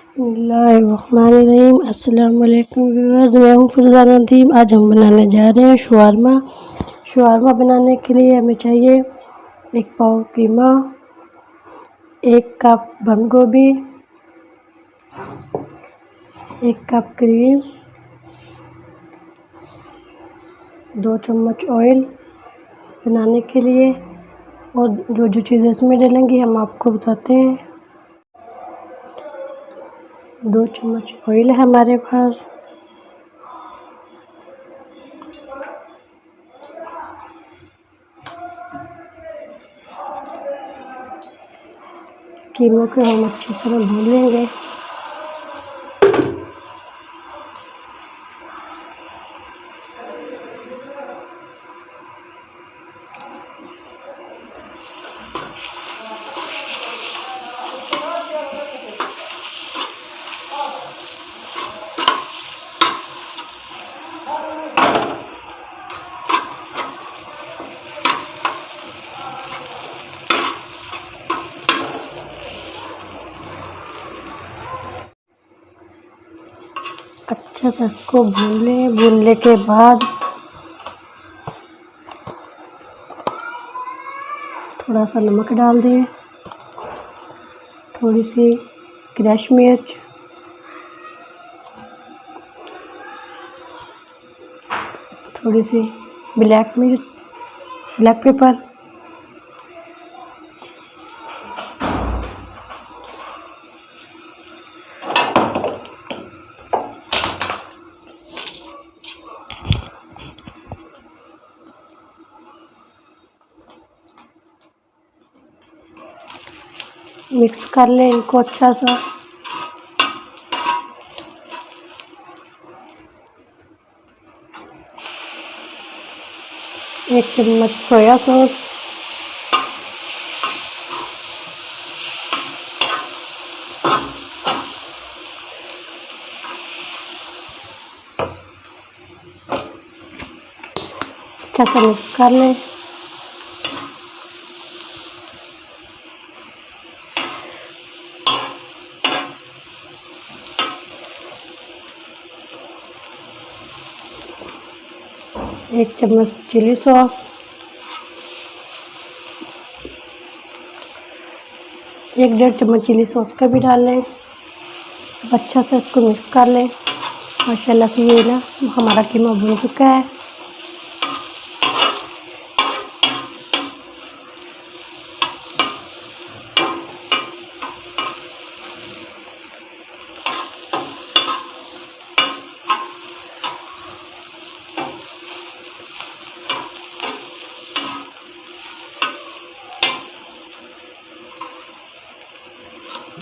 बिस्मिल्लाहिर्रहमानिर्रहीम। अस्सलाम वालेकुम व्यूअर्स, मैं हूँ फ़िज़ा नदीम। आज हम बनाने जा रहे हैं शवारमा। शवारमा बनाने के लिए हमें चाहिए 1 पाव कीमा, 1 कप बंद गोभी, 1 कप क्रीम, 2 चम्मच ऑयल बनाने के लिए। और जो चीज़ें इसमें डलेंगी हम आपको बताते हैं। 2 चम्मच ऑयल है हमारे पास, कीमों को हम अच्छी तरह भून लेंगे। अच्छा से इसको भून लें। भूनने के बाद थोड़ा सा नमक डाल दें, थोड़ी सी क्रश मिर्च, थोड़ी सी ब्लैक पेपर, मिक्स कर लें इनको अच्छा सा। एक चम्मच सोया सॉस, अच्छा सा मिक्स कर लें। एक चम्मच चिली सॉस, 1-1.5 चम्मच चिली सॉस का भी डाल लें। अच्छा से इसको मिक्स कर लें। माशाल्लाह से ये ना हमारा कीमा भुन चुका है।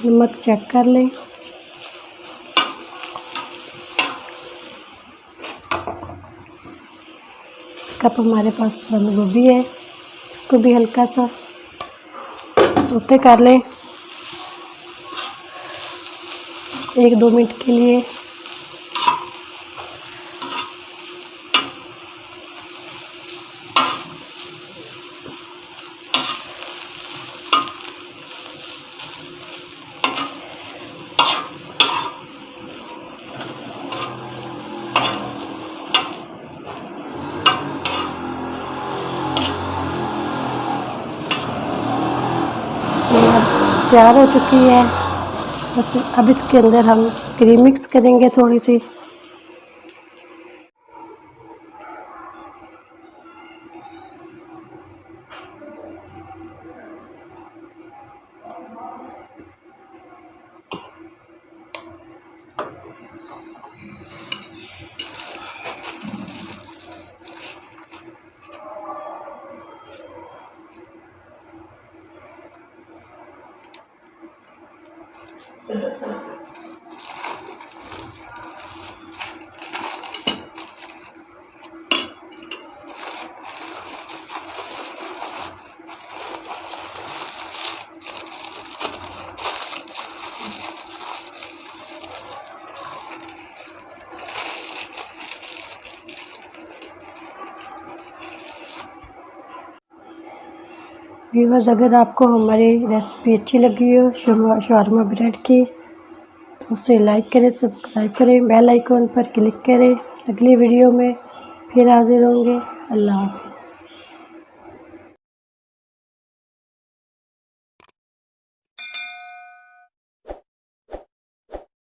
नमक चेक कर लें। कप हमारे पास बंद गोभी है, इसको भी हल्का सा सौते कर लें 1-2 मिनट के लिए। तैयार हो चुकी है। बस अब इसके अंदर हम क्रीम मिक्स करेंगे थोड़ी सी। व्यूअर्स, अगर आपको हमारी रेसिपी अच्छी लगी हो शवारमा ब्रेड की, तो उसे लाइक करें, सब्सक्राइब करें, बेल आइकॉन पर क्लिक करें। अगली वीडियो में फिर हाजिर होंगे। अल्लाह हाफ़िज़।